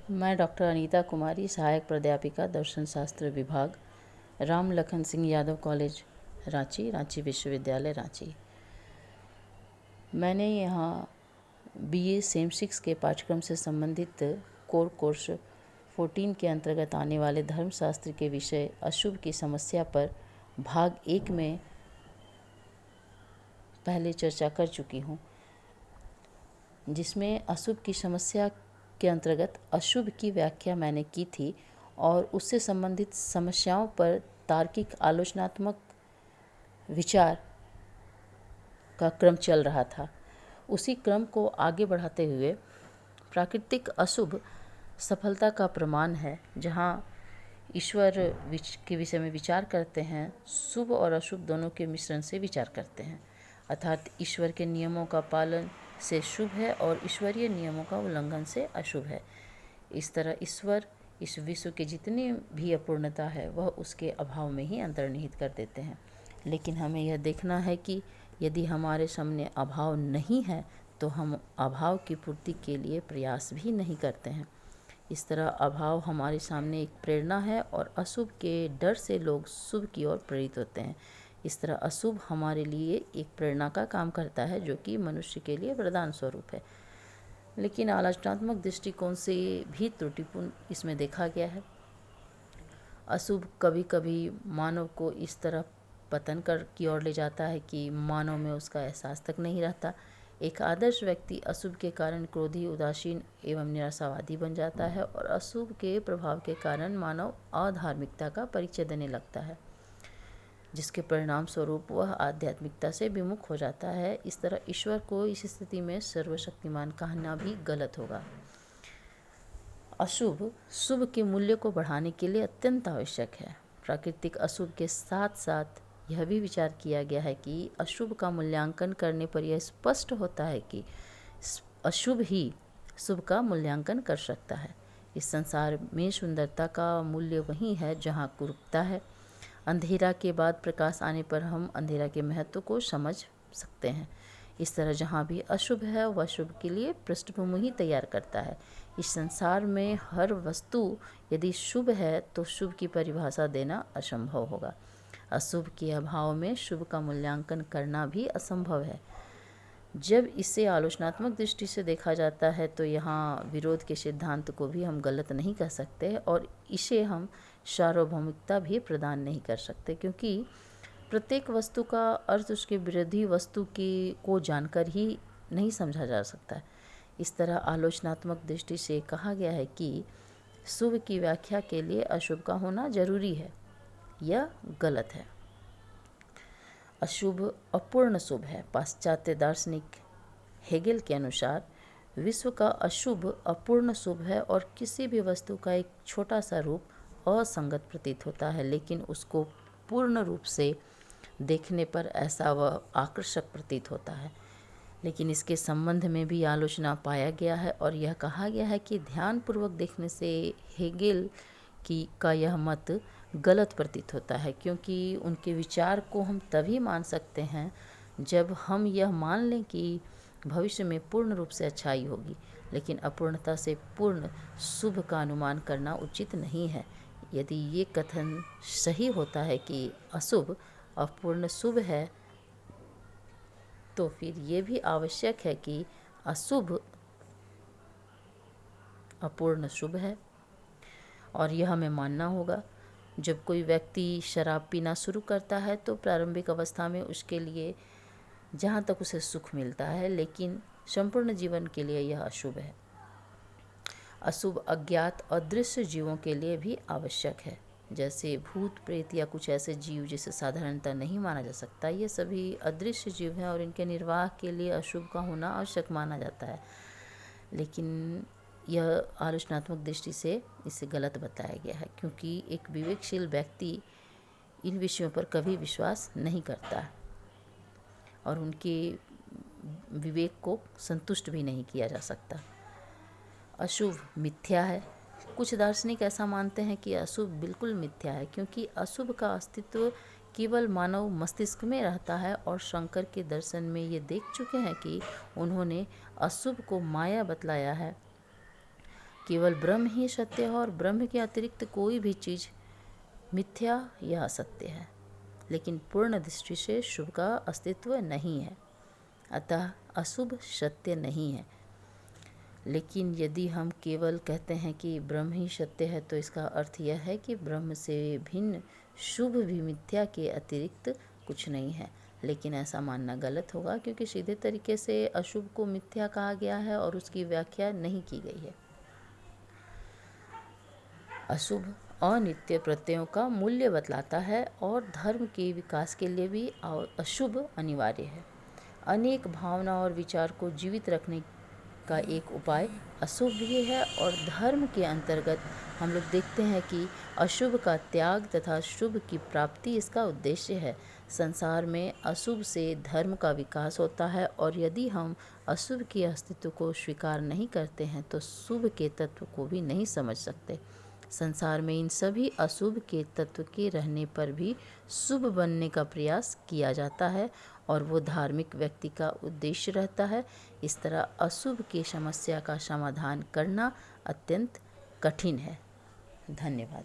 मैं डॉक्टर अनीता कुमारी, सहायक प्राध्यापिका, दर्शन शास्त्र विभाग, राम लखन सिंह यादव कॉलेज, रांची, रांची विश्वविद्यालय, रांची। मैंने यहाँ बीए सेम-6 के पाठ्यक्रम से संबंधित कोर कोर्स 14 के अंतर्गत आने वाले धर्मशास्त्र के विषय अशुभ की समस्या पर भाग 1 में पहले चर्चा कर चुकी हूँ, जिसमें अशुभ की समस्या के अंतर्गत अशुभ की व्याख्या मैंने की थी और उससे संबंधित समस्याओं पर तार्किक आलोचनात्मक विचार का क्रम चल रहा था। उसी क्रम को आगे बढ़ाते हुए प्राकृतिक अशुभ सफलता का प्रमाण है, जहाँ ईश्वर के विषय में विचार करते हैं, शुभ और अशुभ दोनों के मिश्रण से विचार करते हैं। अर्थात ईश्वर के नियमों का पालन से शुभ है और ईश्वरीय नियमों का उल्लंघन से अशुभ है। इस तरह ईश्वर इस विश्व की जितनी भी अपूर्णता है वह उसके अभाव में ही अंतर्निहित कर देते हैं। लेकिन हमें यह देखना है कि यदि हमारे सामने अभाव नहीं है तो हम अभाव की पूर्ति के लिए प्रयास भी नहीं करते हैं। इस तरह अभाव हमारे सामने एक प्रेरणा है और अशुभ के डर से लोग शुभ की ओर प्रेरित होते हैं। इस तरह अशुभ हमारे लिए एक प्रेरणा का काम करता है, जो कि मनुष्य के लिए वरदान स्वरूप है। लेकिन आलोचनात्मक दृष्टिकोण से भी त्रुटिपूर्ण इसमें देखा गया है। अशुभ कभी कभी मानव को इस तरह पतन की ओर ले जाता है कि मानव में उसका एहसास तक नहीं रहता। एक आदर्श व्यक्ति अशुभ के कारण क्रोधी, उदासीन एवं निराशावादी बन जाता है और अशुभ के प्रभाव के कारण मानव अधार्मिकता का परिचय देने लगता है, जिसके परिणाम स्वरूप वह आध्यात्मिकता से विमुख हो जाता है। इस तरह ईश्वर को इस स्थिति में सर्वशक्तिमान कहना भी गलत होगा। अशुभ शुभ के मूल्य को बढ़ाने के लिए अत्यंत आवश्यक है। प्राकृतिक अशुभ के साथ साथ यह भी विचार किया गया है कि अशुभ का मूल्यांकन करने पर यह स्पष्ट होता है कि अशुभ ही शुभ का मूल्यांकन कर सकता है। इस संसार में सुंदरता का मूल्य वही है जहाँ कुरूपता है। अंधेरा के बाद प्रकाश आने पर हम अंधेरा के महत्व को समझ सकते हैं। इस तरह जहाँ भी अशुभ है वह शुभ के लिए पृष्ठभूमि ही तैयार करता है। इस संसार में हर वस्तु यदि शुभ है तो शुभ की परिभाषा देना असंभव होगा। अशुभ के अभाव में शुभ का मूल्यांकन करना भी असंभव है। जब इसे आलोचनात्मक दृष्टि से देखा जाता है तो यहाँ विरोध के सिद्धांत को भी हम गलत नहीं कह सकते और इसे हम सार्वभौमिकता भी प्रदान नहीं कर सकते, क्योंकि प्रत्येक वस्तु का अर्थ उसके विरोधी वस्तु को जानकर ही नहीं समझा जा सकता। इस तरह आलोचनात्मक दृष्टि से कहा गया है कि शुभ की व्याख्या के लिए अशुभ का होना जरूरी है। यह गलत है। अशुभ अपूर्ण शुभ है। पाश्चात्य दार्शनिक हेगेल के अनुसार विश्व का अशुभ अपूर्ण शुभ है और किसी भी वस्तु का एक छोटा सा रूप असंगत प्रतीत होता है, लेकिन उसको पूर्ण रूप से देखने पर ऐसा वह आकर्षक प्रतीत होता है। लेकिन इसके संबंध में भी आलोचना पाया गया है और यह कहा गया है कि ध्यानपूर्वक देखने से हेगेल का यह मत गलत प्रतीत होता है, क्योंकि उनके विचार को हम तभी मान सकते हैं जब हम यह मान लें कि भविष्य में पूर्ण रूप से अच्छाई होगी, लेकिन अपूर्णता से पूर्ण शुभ का अनुमान करना उचित नहीं है। यदि ये कथन सही होता है कि अशुभ अपूर्ण शुभ है, तो फिर ये भी आवश्यक है कि अशुभ अपूर्ण शुभ है, और यह हमें मानना होगा। जब कोई व्यक्ति शराब पीना शुरू करता है तो प्रारंभिक अवस्था में उसके लिए जहाँ तक उसे सुख मिलता है, लेकिन संपूर्ण जीवन के लिए यह अशुभ है। अशुभ अज्ञात अदृश्य जीवों के लिए भी आवश्यक है, जैसे भूत प्रेत या कुछ ऐसे जीव जिसे साधारणतः नहीं माना जा सकता। ये सभी अदृश्य जीव हैं और इनके निर्वाह के लिए अशुभ का होना आवश्यक माना जाता है, लेकिन यह आलोचनात्मक दृष्टि से इसे गलत बताया गया है, क्योंकि एक विवेकशील व्यक्ति इन विषयों पर कभी विश्वास नहीं करता और उनके विवेक को संतुष्ट भी नहीं किया जा सकता। अशुभ मिथ्या है। कुछ दार्शनिक ऐसा मानते हैं कि अशुभ बिल्कुल मिथ्या है, क्योंकि अशुभ का अस्तित्व केवल मानव मस्तिष्क में रहता है और शंकर के दर्शन में ये देख चुके हैं कि उन्होंने अशुभ को माया बतलाया है। केवल ब्रह्म ही सत्य है और ब्रह्म के अतिरिक्त कोई भी चीज़ मिथ्या या असत्य है। लेकिन पूर्ण दृष्टि से शुभ का अस्तित्व नहीं है, अतः अशुभ सत्य नहीं है। लेकिन यदि हम केवल कहते हैं कि ब्रह्म ही सत्य है तो इसका अर्थ यह है कि ब्रह्म से भिन्न शुभ भी मिथ्या के अतिरिक्त कुछ नहीं है। लेकिन ऐसा मानना गलत होगा, क्योंकि सीधे तरीके से अशुभ को मिथ्या कहा गया है और उसकी व्याख्या नहीं की गई है। अशुभ अनित्य प्रत्ययों का मूल्य बतलाता है और धर्म के विकास के लिए भी अशुभ अनिवार्य है। अनेक भावना और विचार को जीवित रखने का एक उपाय अशुभ भी है और धर्म के अंतर्गत हम लोग देखते हैं कि अशुभ का त्याग तथा शुभ की प्राप्ति इसका उद्देश्य है। संसार में अशुभ से धर्म का विकास होता है और यदि हम अशुभ के अस्तित्व को स्वीकार नहीं करते हैं तो शुभ के तत्व को भी नहीं समझ सकते। संसार में इन सभी अशुभ के तत्व के रहने पर भी शुभ बनने का प्रयास किया जाता है और वो धार्मिक व्यक्ति का उद्देश्य रहता है। इस तरह अशुभ की समस्या का समाधान करना अत्यंत कठिन है। धन्यवाद।